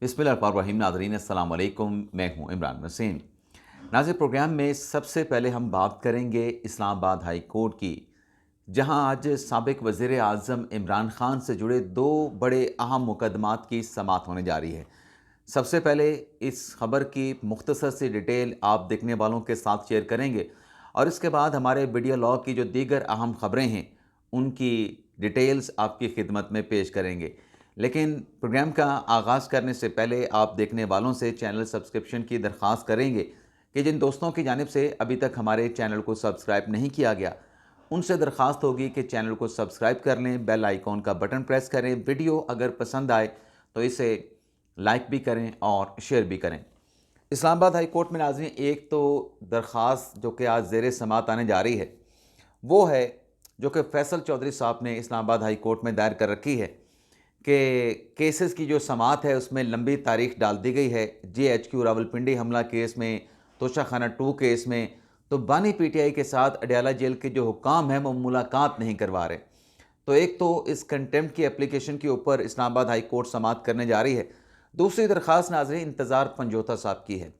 बिस्मिल्लाहिर्रहमानिर्रहीम। नाज़रीन अस्सलाम वालेकुम, मैं हूँ इमरान नसीम। नाज़रीन, प्रोग्राम में सबसे पहले हम बात करेंगे इस्लामाबाद हाई कोर्ट की, जहाँ आज साबिक़ वज़ीर आज़म इमरान ख़ान से जुड़े दो बड़े अहम मुकदमात की समाअत होने जा रही है। सबसे पहले इस खबर की मुख्तसर सी डिटेल आप देखने वालों के साथ शेयर करेंगे और इसके बाद हमारे वीडियो लॉग की जो दीगर अहम खबरें हैं उनकी डिटेल्स आपकी खिदमत में पेश करेंगे। लेकिन प्रोग्राम का आगाज़ करने से पहले आप देखने वालों से चैनल सब्सक्रिप्शन की दरख्वास्त करेंगे कि जिन दोस्तों की जानिब से अभी तक हमारे चैनल को सब्सक्राइब नहीं किया गया, उनसे दरख्वास्त होगी कि चैनल को सब्सक्राइब कर लें, बेल आइकॉन का बटन प्रेस करें। वीडियो अगर पसंद आए तो इसे लाइक भी करें और शेयर भी करें। इस्लामाबाद हाई कोर्ट में नाज़रीन एक तो दरख्वास्त जो कि आज ज़ेर समाअत आने जा रही है, वो है जो कि फैसल चौधरी साहब ने इस्लामाबाद हाई कोर्ट में दायर कर रखी है कि केसेस की जो समाअत है उसमें लंबी तारीख डाल दी गई है। GHQ रावलपिंडी हमला केस में, तोशाखाना 2 केस में, तो बानी PTI के साथ अडयाला जेल के जो हुकाम हैं वो मुलाकात नहीं करवा रहे। तो एक तो इस कंटेम्प्ट की एप्लीकेशन के ऊपर इस्लामाबाद हाई कोर्ट समाअत करने जा रही है। दूसरी दरख्वास्त नाज़रीन इंतज़ार पंजोता साहब की है।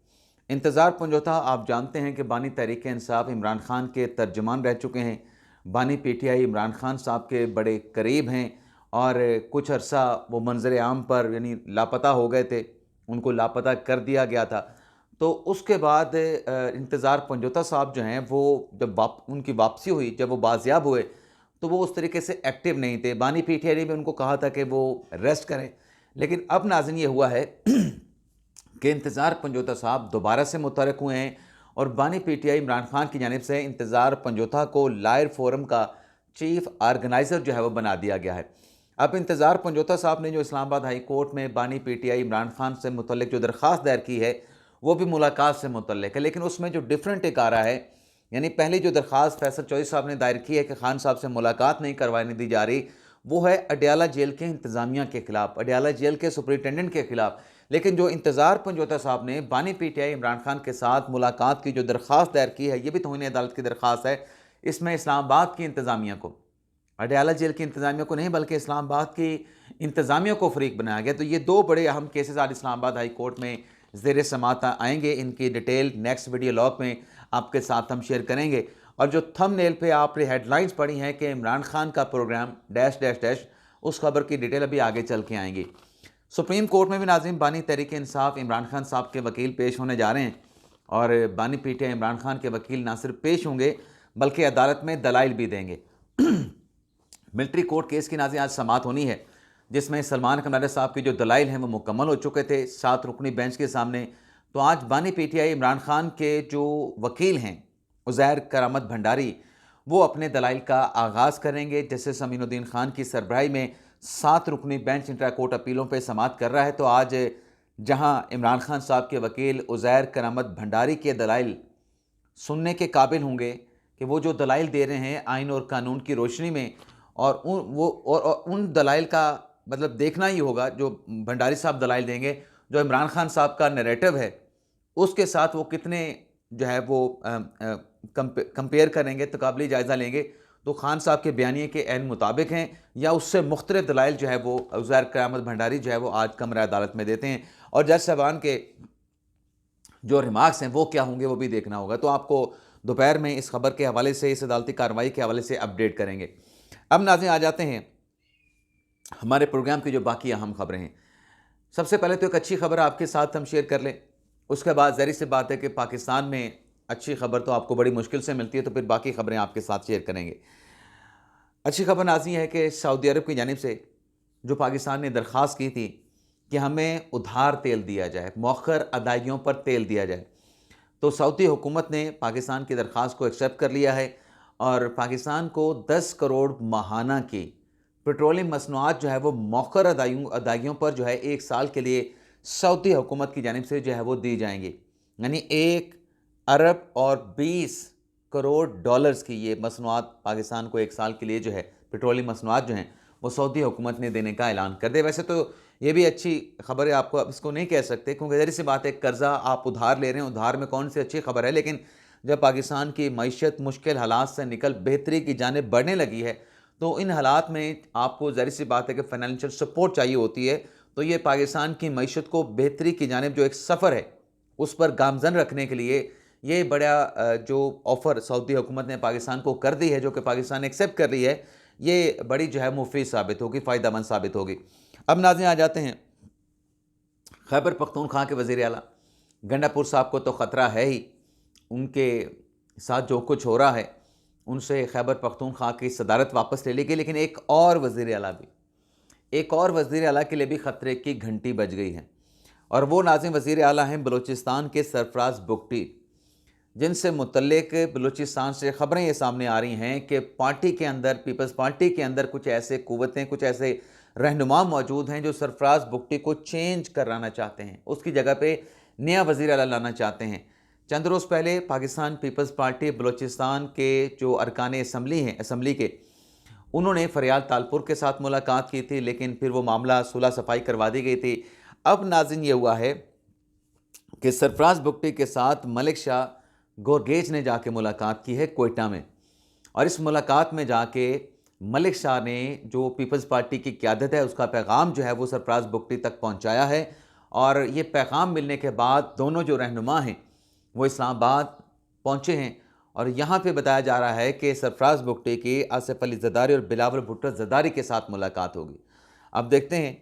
इंतज़ार पंजोता आप जानते हैं कि बानी तहरीक इंसाफ इमरान खान के तर्जुमान रह चुके हैं। बानी PTI इमरान खान साहब के बड़े करीब हैं और कुछ अरसा वो मंजर आम पर यानी लापता हो गए थे, उनको लापता कर दिया गया था। तो उसके बाद इंतज़ार पंजोता साहब जो हैं वो जब उनकी वापसी हुई, जब वो बाज़ियाब हुए, तो वो उस तरीके से एक्टिव नहीं थे। बानी PTI ने भी उनको कहा था कि वो रेस्ट करें। लेकिन अब नाज़रीन ये हुआ है कि इंतज़ार पंजोता साहब दोबारा से मुतहर्रिक हुए हैं और बानी PTI इमरान खान की जानिब से इंतज़ार पंजोता को लायर फोरम का चीफ ऑर्गेनाइज़र जो है वो बना दिया गया है। अब इंतज़ार पंजोता साहब ने जो इस्लामाबाद हाई कोर्ट में बानी PTI इमरान खान से मुतल्लिक जो दरख्वास्त दायर की है, वो भी मुलाकात से मुतल्लिक है। लेकिन उसमें जो डिफरेंट एक आ रहा है, यानी पहली जो दरख्वास्त फैसल चौधरी साहब ने दायर की है कि खान साहब से मुलाकात नहीं करवाने दी जा रही, वो है अडयाला जेल के इंतज़ामिया के ख़िलाफ़, अडयाला जेल के सुपरिटेंडेंट के ख़िलाफ़। लेकिन जो इंतज़ार पंजोता साहब ने बानी PTI इमरान खान के साथ मुलाकात की जो दरख्वास्त दायर की है, ये भी तौहीन अदालत की दरख्वास्त है। इसमें इस्लामाबाद की इंतज़ामिया को, अडयाला जेल की इंतज़ामिया को नहीं बल्कि इस्लामाबाद की इंतज़ामिया को फ़रीक बनाया गया। तो ये दो बड़े अहम केसेस आज इस्लामाबाद हाई कोर्ट में ज़ेर समाअत आएंगे। इनकी डिटेल नेक्स्ट वीडियो लॉग में आपके साथ हम शेयर करेंगे। और जो थंबनेल पे आपने हेडलाइंस पढ़ी हैं कि इमरान खान का प्रोग्राम डैश डैश डैश, उस खबर की डिटेल अभी आगे चल के आएंगी। सुप्रीम कोर्ट में भी नाज़रीन बानी तहरीक इंसाफ इमरान खान साहब के वकील पेश होने जा रहे हैं और बानी PTI इमरान खान के वकील ना सिर्फ पेश होंगे बल्कि अदालत में दलाइल भी देंगे। मिलिट्री कोर्ट केस की नाज़रीन आज समाअत होनी है, जिसमें सलमान कनाडा साहब की जो दलाइल हैं वो मुकम्मल हो चुके थे 7 रुकनी बेंच के सामने। तो आज बानी PTI इमरान खान के जो वकील हैं उज़ैर करामत भंडारी, वो अपने दलाइल का आगाज़ करेंगे। जस्टिस अमीनुद्दीन खान की सरबराही में 7 रुकनी बेंच इंट्रा कोर्ट अपीलों पर समाअत कर रहा है। तो आज जहां इमरान खान साहब के वकील उज़ैर करामत भंडारी के दलाइल सुनने के काबिल होंगे कि वो जो दलाइल दे रहे हैं आइन और कानून की रोशनी में, और उन दलाइल का मतलब देखना ही होगा जो भंडारी साहब दलाइल देंगे, जो इमरान खान साहब का नैरेटिव है उसके साथ वो कितने जो है वो कंपेयर करेंगे, तकाबली जायज़ा लेंगे। तो खान साहब के बयानिए के ऐन मुताबिक हैं या उससे मुख्तलिफ दलाइल जो है वो उज़ैर करामत भंडारी जो है वो आज कमरा अदालत में देते हैं। और जज साहबान के जो रिमार्क्स हैं वो क्या होंगे वो भी देखना होगा। तो आपको दोपहर में इस खबर के हवाले से, इस अदालती कार्रवाई के हवाले से अपडेट करेंगे। अब नाज़रीन आ जाते हैं हमारे प्रोग्राम की जो बाकी अहम खबरें हैं। सबसे पहले तो एक अच्छी खबर आपके साथ हम शेयर कर लें, उसके बाद ज़ाहिर सी बात है कि पाकिस्तान में अच्छी खबर तो आपको बड़ी मुश्किल से मिलती है, तो फिर बाकी खबरें आपके साथ शेयर करेंगे। अच्छी खबर नाज़रीन है कि सऊदी अरब की जानिब से जो पाकिस्तान ने दरख्वास्त की थी कि हमें उधार तेल दिया जाए, मौखर अदायगियों पर तेल दिया जाए, तो सऊदी हुकूमत ने पाकिस्तान की दरख्वास्त को एक्सेप्ट कर लिया है और पाकिस्तान को 10 करोड़ माहाना की पेट्रोलियम मसनूआत जो है वो मौखर अदायगियों पर जो है 1 साल के लिए सऊदी हुकूमत की जानिब से जो है वो दी जाएंगी। यानी 1 अरब और 20 करोड़ डॉलर्स की ये मसनूआत पाकिस्तान को 1 साल के लिए जो है पेट्रोलियम मसनूआत जो हैं वो सऊदी हुकूमत ने देने का ऐलान कर दिया। वैसे तो ये भी अच्छी खबर है, आपको अब इसको नहीं कह सकते क्योंकि ज़ाहिर सी बात है कर्ज़ा आप उधार ले रहे हैं, उधार में कौन सी अच्छी खबर है। लेकिन जब पाकिस्तान की मईशत मुश्किल हालात से निकल बेहतरी की जानिब बढ़ने लगी है, तो इन हालात में आपको ज़ाहिर सी बात है कि फ़ाइनेंशियल सपोर्ट चाहिए होती है। तो ये पाकिस्तान की मईशत को बेहतरी की जानिब जो एक सफ़र है उस पर गामजन रखने के लिए ये बड़ा जो ऑफ़र सऊदी हुकूमत ने पाकिस्तान को कर दी है, जो कि पाकिस्तान ने एक्सेप्ट कर ली है, ये बड़ी जो है मुफीद साबित होगी, फ़ायदेमंद साबित होगी। अब नाज़रीन आ जाते हैं खैबर पख्तूनख्वा के वज़ीर आला गंडापुर साहब को तो ख़तरा है ही, उनके साथ जो कुछ हो रहा है उनसे खैबर पख्तूनख्वा की सदारत वापस ले ली गई, लेकिन एक और वज़ीर आला के लिए भी ख़तरे की घंटी बज गई है, और वो नाज़िम वज़ीर आला हैं बलूचिस्तान के सरफराज बुगटी, जिनसे मुतल्लिक बलूचिस्तान से ख़बरें ये सामने आ रही हैं कि पार्टी के अंदर, पीपल्स पार्टी के अंदर कुछ ऐसे क़ुव्वतें, कुछ ऐसे रहनुमा मौजूद हैं जो सरफराज बुगटी को चेंज कराना चाहते हैं, उसकी जगह पे नया वज़ीर आला लाना चाहते हैं। चंद रोज़ पहले पाकिस्तान पीपल्स पार्टी बलूचिस्तान के जो अरकान असम्बली के, उन्होंने फरियाल तालपुर के साथ मुलाकात की थी, लेकिन फिर वो मामला सुलह सफाई करवा दी गई थी। अब नाज़रीन ये हुआ है कि सरफराज बुगटी के साथ मलिक शाह गोरगेज ने जाके मुलाकात की है कोयटा में, और इस मुलाकात में जाके मलिक शाह ने जो पीपल्स पार्टी की क़यादत है उसका पैगाम जो है वो सरफराज बुगटी तक पहुंचाया है, और ये पैगाम मिलने के बाद दोनों जो रहनुमा हैं वो इस्लामाबाद पहुंचे हैं, और यहाँ पे बताया जा रहा है कि सरफराज बुगटी की आसिफ अली ज़रदारी और बिलावल भुट्टो ज़रदारी के साथ मुलाकात होगी। अब देखते हैं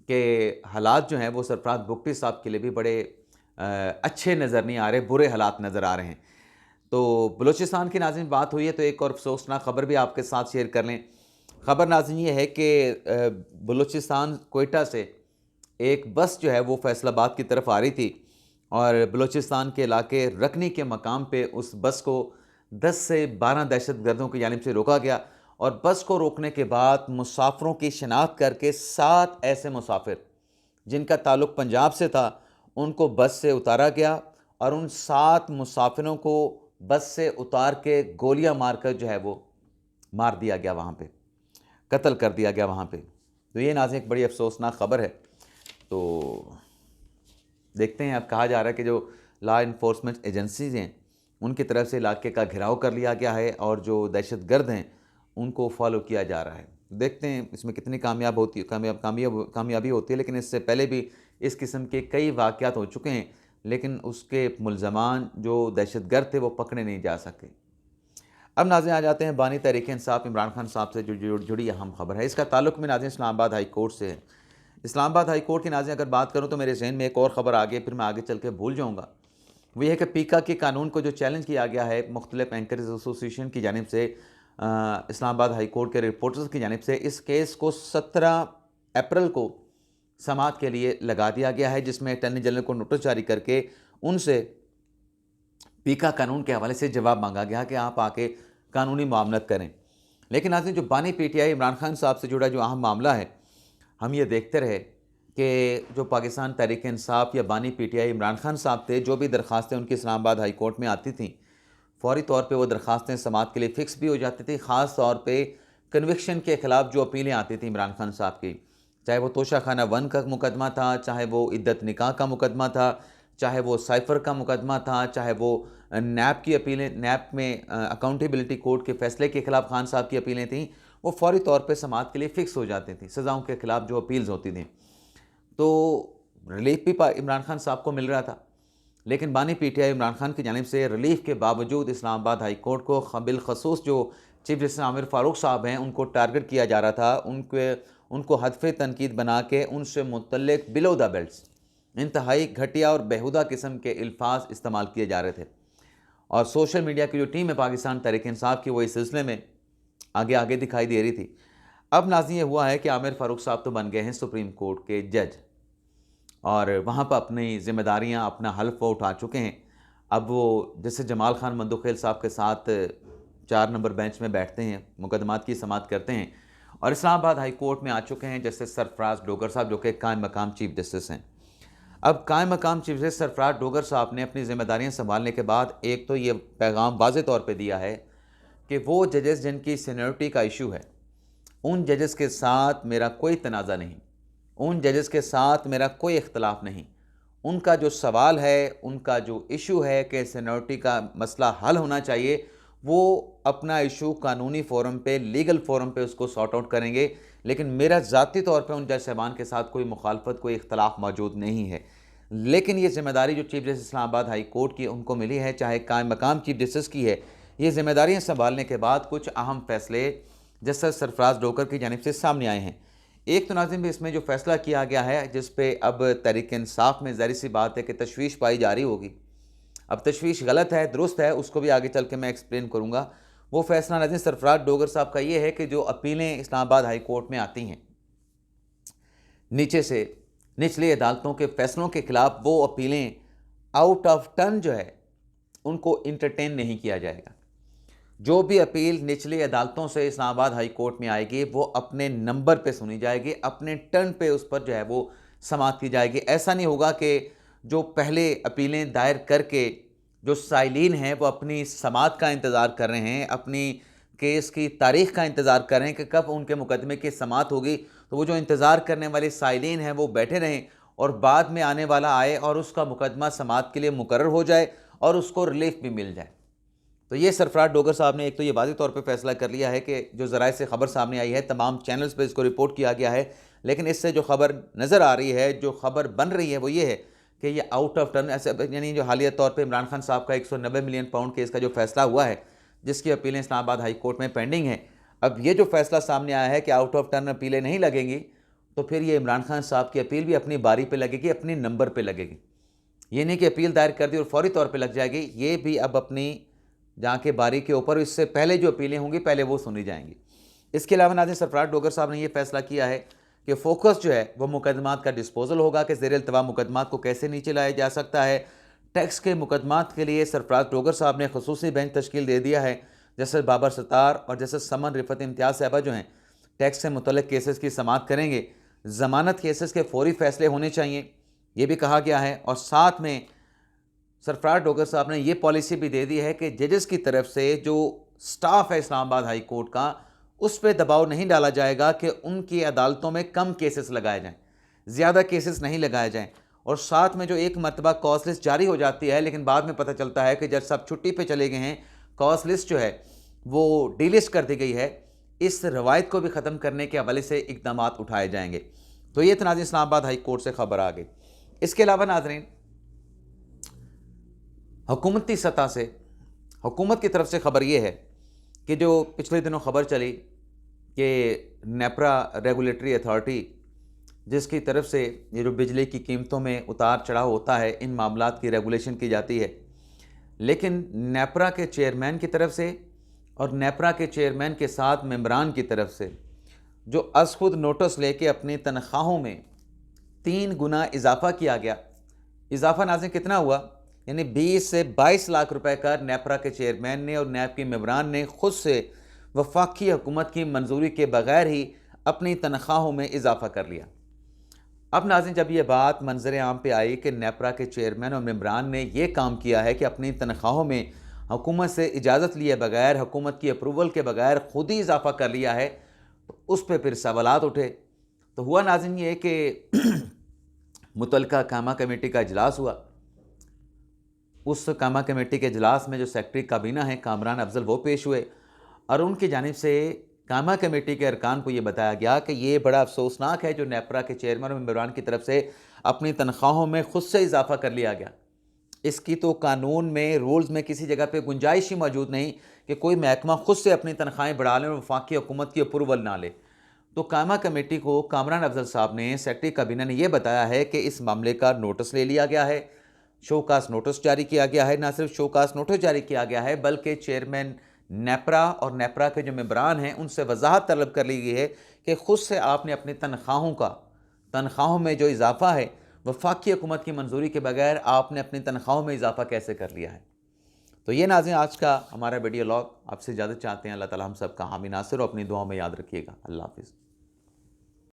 कि हालात जो हैं वो सरफराज बुगटी साहब के लिए भी बड़े अच्छे नज़र नहीं आ रहे, बुरे हालात नज़र आ रहे हैं। तो बलूचिस्तान की नाज़रीन बात हुई है तो एक और अफसोसनाक ख़बर भी आपके साथ शेयर कर लें। ख़बर नाज़रीन ये है कि बलूचिस्तान कोयटा से एक बस जो है वो फैसलाबाद की तरफ आ रही थी, और बलूचिस्तान के इलाके रकनी के मकाम पे उस बस को 10 से 12 दहशतगर्दों की जानिब से रोका गया, और बस को रोकने के बाद मुसाफिरों की शिनाख्त करके 7 ऐसे मुसाफिर जिनका ताल्लुक़ पंजाब से था उनको बस से उतारा गया, और उन 7 मुसाफिरों को बस से उतार के गोलियां मारकर जो है वो मार दिया गया, वहाँ पे कत्ल कर दिया गया वहाँ पे। तो ये नाज़रीन एक बड़ी अफसोसनाक ख़बर है। तो देखते हैं, अब कहा जा रहा है कि जो लॉ इन्फोर्समेंट एजेंसीज़ हैं उनकी तरफ से इलाके का घेराव कर लिया गया है, और जो दहशतगर्द हैं उनको फॉलो किया जा रहा है। देखते हैं इसमें कितनी कामयाबी होती है, लेकिन इससे पहले भी इस किस्म के कई वाक़यात हो चुके हैं, लेकिन उसके मुल्ज़मान जो दहशतगर्द थे वो पकड़े नहीं जा सके। अब नाज़रीन आ जाते हैं बानी तहरीक इंसाफ इमरान खान साहब से जो जुड़ी अहम खबर है। इसका ताल्लुक़ में नाज़रीन इस्लामाबाद हाई कोर्ट से है। इस्लामाबाद हाई कोर्ट की नाज़रीन अगर बात करूँ तो मेरे जहन में एक और ख़बर आ गई, फिर मैं आगे चल के भूल जाऊँगा। वो ये है कि पीका के कानून को जो चैलेंज किया गया है मुख्तलिफ एंकर्स एसोसिएशन की जानिब से, इस्लामाबाद हाई कोर्ट के रिपोर्टर्स की जानिब से, इस केस को 17 अप्रैल को समाअत के लिए लगा दिया गया है, जिसमें अटॉर्नी जनरल को नोटिस जारी करके उनसे पीका कानून के हवाले से जवाब मांगा गया कि आप आके कानूनी मामलत करें। लेकिन नाज़रीन जो बानी पीटीआई इमरान खान साहब से जुड़ा जो अहम मामला है, हम ये देखते रहे कि जो पाकिस्तान तहरीक इंसाफ या बानी पीटीआई इमरान खान साहब थे, जो भी दरख्वास्तें उनकी इस्लामाबाद हाई कोर्ट में आती थीं, फ़ौरी तौर पे वो दरख्वास्तें समाअत के लिए फ़िक्स भी हो जाती थी। ख़ास तौर पे कन्विक्शन के ख़िलाफ़ जो अपीलें आती थी इमरान खान साहब की, चाहे वो तोशा खाना 1 का मुकदमा था, चाहे वो इद्दत निकाह का मुकदमा था, चाहे वो साइफ़र का मुकदमा था, चाहे वो नैब की अपीलें, नैब में अकाउंटेबिलिटी कोर्ट के फ़ैसले के ख़िलाफ़ खान साहब की अपीलें थीं, वो फ़ौरी तौर पे समाअत के लिए फ़िक्स हो जाती थी। सज़ाओं के ख़िलाफ़ जो अपील्स होती थी, तो रिलीफ भी इमरान खान साहब को मिल रहा था, लेकिन बानी पीटीआई इमरान खान की जानिब से रिलीफ के बावजूद इस्लामाबाद हाई कोर्ट को बिलखसूस जो चीफ जस्टिस आमिर फ़ारूक साहब हैं उनको टारगेट किया जा रहा था, उनको हदफ़े तनकीद बना के उनसे मुतल्लिक बिलो द बेल्ट्स इंतहाई घटिया और बेहुदा किस्म के अल्फाज इस्तेमाल किए जा रहे थे, और सोशल मीडिया की जो टीम है पाकिस्तान तहरीक इंसाफ की, वो इस सिलसिले में आगे आगे दिखाई दे रही थी। अब नाज़रीन ये हुआ है कि आमिर फ़ारूक साहब तो बन गए हैं सुप्रीम कोर्ट के जज, और वहाँ पर अपनी ज़िम्मेदारियाँ, अपना हल्फ वो उठा चुके हैं। अब वो जैसे जमाल खान मंदुखेल साहब के साथ 4 नंबर बेंच में बैठते हैं, मुकदमात की समाअत करते हैं, और इस्लामाबाद हाई कोर्ट में आ चुके हैं जस्टिस सरफराज डोगर साहब, जो कि कायम मकाम चीफ जस्टिस हैं। अब कायम मकाम चीफ जस्टिस सरफराज डोगर साहब ने अपनी ज़िम्मेदारियाँ संभालने के बाद एक तो ये पैगाम वाज़े तौर पर दिया है कि वो जजेस जिनकी सीनियरिटी का इशू है, उन जजेस के साथ मेरा कोई तनाज़ा नहीं, उन जजेस के साथ मेरा कोई इख्तलाफ नहीं, उनका जो सवाल है, उनका जो इशू है कि सीनियरिटी का मसला हल होना चाहिए, वो अपना इशू कानूनी फ़ोरम पे, लीगल फ़ोरम पे उसको सॉर्ट आउट करेंगे, लेकिन मेरा ज़ाती तौर पे उन जज साहबान के साथ कोई मुखालफत, कोई इख्तलाफ मौजूद नहीं है। लेकिन ये ज़िम्मेदारी जो chief justice Islamabad high court की उनको मिली है, चाहे कायम मकाम चीफ जस्टिस की है, ये ज़िम्मेदारियाँ संभालने के बाद कुछ अहम फ़ैसले जस्टिस सरफराज डोकर की जानिब से सामने आए हैं। एक तो नाज़रीन भी इसमें जो फ़ैसला किया गया है, जिस पे अब तहरीक इंसाफ में ज़ाहिर सी बात है कि तशवीश पाई जा रही होगी। अब तशवीश गलत है, दुरुस्त है, उसको भी आगे चल के मैं एक्सप्लेन करूँगा। वो फ़ैसला नाज़रीन सरफराज डोगर साहब का ये है कि जो अपीलें इस्लामाबाद हाई कोर्ट में आती हैं नीचे से, निचली अदालतों के फ़ैसलों के ख़िलाफ़, वो अपीलें आउट ऑफ टर्न जो है उनको इंटरटेन नहीं किया जाएगा। जो भी अपील निचली अदालतों से इस्लामाबाद हाई कोर्ट में आएगी वो अपने नंबर पे सुनी जाएगी, अपने टर्न पे उस पर जो है वो समाअत की जाएगी। ऐसा नहीं होगा कि जो पहले अपीलें दायर करके जो साइलीन हैं वो अपनी समाअत का इंतज़ार कर रहे हैं, अपनी केस की तारीख़ का इंतज़ार कर रहे हैं कि कब उनके मुकदमे की समाअत होगी, तो वो जो इंतज़ार करने वाले साइलीन हैं वो बैठे रहें और बाद में आने वाला आए और उसका मुकदमा समाअत के लिए मुकर्रर हो जाए और उसको रिलीफ भी मिल जाए। तो ये सरफराज डोगर साहब ने एक तो ये वाज़ेह तौर पे फ़ैसला कर लिया है कि जो ज़राए से ख़बर सामने आई है, तमाम चैनल्स पे इसको रिपोर्ट किया गया है, लेकिन इससे जो ख़बर नज़र आ रही है, जो ख़बर बन रही है, वो ये है कि ये आउट ऑफ टर्न, ऐसे यानी जो हालिया तौर पे इमरान खान साहब का 190 मिलियन पाउंड केस का जो फ़ैसला हुआ है, जिसकी अपीलें इस्लामाबाद हाई कोर्ट में पेंडिंग हैं, अब ये जो फ़ैसला सामने आया है कि आउट ऑफ टर्न अपीलें नहीं लगेंगी, तो फिर ये इमरान खान साहब की अपील भी अपनी बारी पर लगेगी, अपने नंबर पर लगेगी। ये नहीं कि अपील दायर कर दी और फौरी तौर पर लग जाएगी, ये भी अब अपनी जहाँ के बारी के ऊपर, इससे पहले जो अपीलें होंगी पहले वो सुनी जाएंगी। इसके अलावा नाज़रीन सरफराज डोगर साहब ने ये फैसला किया है कि फ़ोकस जो है वो मुकदमात का डिस्पोजल होगा, कि ज़ेर इल्तवा मुकदमात को कैसे नीचे लाया जा सकता है। टैक्स के मुकदमात के लिए सरफराज डोगर साहब ने खसूसी बेंच तश्कील दे दिया है। जस्टिस बाबर सत्तार और जस्टिस समन रिफत इम्तियाज़ साहबा जो हैं टैक्स से मुतल्लिक़ केसेस की समाअत करेंगे। ज़मानत केसेस के फौरी फ़ैसले होने चाहिए, ये भी कहा गया है। और साथ में सरफराज डोगर साहब ने यह पॉलिसी भी दे दी है कि जजेस की तरफ से जो स्टाफ है इस्लामाबाद हाई कोर्ट का, उस पर दबाव नहीं डाला जाएगा कि उनकी अदालतों में कम केसेस लगाए जाएं, ज़्यादा केसेस नहीं लगाए जाएं। और साथ में जो एक मरतबा कॉज लिस्ट जारी हो जाती है, लेकिन बाद में पता चलता है कि जज साहब छुट्टी पे चले गए हैं, कॉज लिस्ट जो है वो डिलिस्ट कर दी गई है, इस रवायत को भी ख़त्म करने के हवाले से इकदाम उठाए जाएंगे। तो ये नाज़रीन इस्लामाबाद हाई कोर्ट से ख़बर आ गई। इसके अलावा नाज़रीन हुकूमती सतह से, हुकूमत की तरफ से ख़बर यह है कि जो पिछले दिनों ख़बर चली कि नेपरा रेगुलेटरी अथॉरिटी, जिसकी तरफ से ये जो बिजली की कीमतों में उतार चढ़ाव होता है, इन मामलात की रेगुलेशन की जाती है, लेकिन नेपरा के चेयरमैन की तरफ से और नेपरा के चेयरमैन के साथ मेंबरान की तरफ से जो अज़ खुद नोटिस लेके अपनी तनख्वाहों में 3 गुना इजाफ़ा किया गया। इजाफ़ा नाज़रीन कितना हुआ, यानी 20 से 22 लाख रुपए का नेपरा के चेयरमैन ने और नैब के मेंबरान ने खुद से वफाकी हुकूमत की मंजूरी के बगैर ही अपनी तनख्वाहों में इजाफ़ा कर लिया। अब नाज़रीन जब ये बात मंजर आम पे आई कि नेपरा के चेयरमैन और मेंबरान ने यह काम किया है कि अपनी तनख्वाहों में हुकूमत से इजाज़त लिए बगैर, हुकूमत की अप्रूवल के बगैर खुद ही इजाफ़ा कर लिया है, तो उस पर फिर सवालात उठे। तो हुआ नाज़रीन ये कि मुतल्लिका कामा कमेटी का इजलास हुआ। उस कामा कमेटी के इजलास में जो सेक्रेटरी काबीना है कामरान अफजल, वो पेश हुए और उनकी जानिब से कामा कमेटी के अरकान को ये बताया गया कि ये बड़ा अफसोसनाक है जो नेपरा के चेयरमैन और मेंबरान की तरफ से अपनी तनख्वाहों में खुद से इजाफा कर लिया गया। इसकी तो कानून में, रूल्स में किसी जगह पे गुंजाइश ही मौजूद नहीं कि कोई महकमा खुद से अपनी तनख्वाहें बढ़ा ले और वफाकी हुकूमत की अप्रूवल ना ले। तो कामा कमेटी को कामरान अफजल साहब ने, सेक्रेटरी काबीना ने यह बताया है कि इस मामले का नोटिस ले लिया गया है, शोकास नोटिस जारी किया गया है। ना सिर्फ शोकास नोटिस जारी किया गया है बल्कि चेयरमैन नेपरा और नेपरा के जो मेंबरान हैं उनसे वजाहत तलब कर ली गई है कि खुद से आपने अपनी तनख्वाहों में जो इजाफा है वफाकी हुकूमत की मंजूरी के बगैर आपने अपनी तनख्वाहों में इजाफा कैसे कर लिया है। तो ये नाज़रीन आज का हमारा वीडियो लॉग, आपसे इजाज़त चाहते हैं। अल्लाह ताला हम सब का हामी नासिर और अपनी दुआओं में याद रखिएगा। अल्लाह हाफिज़।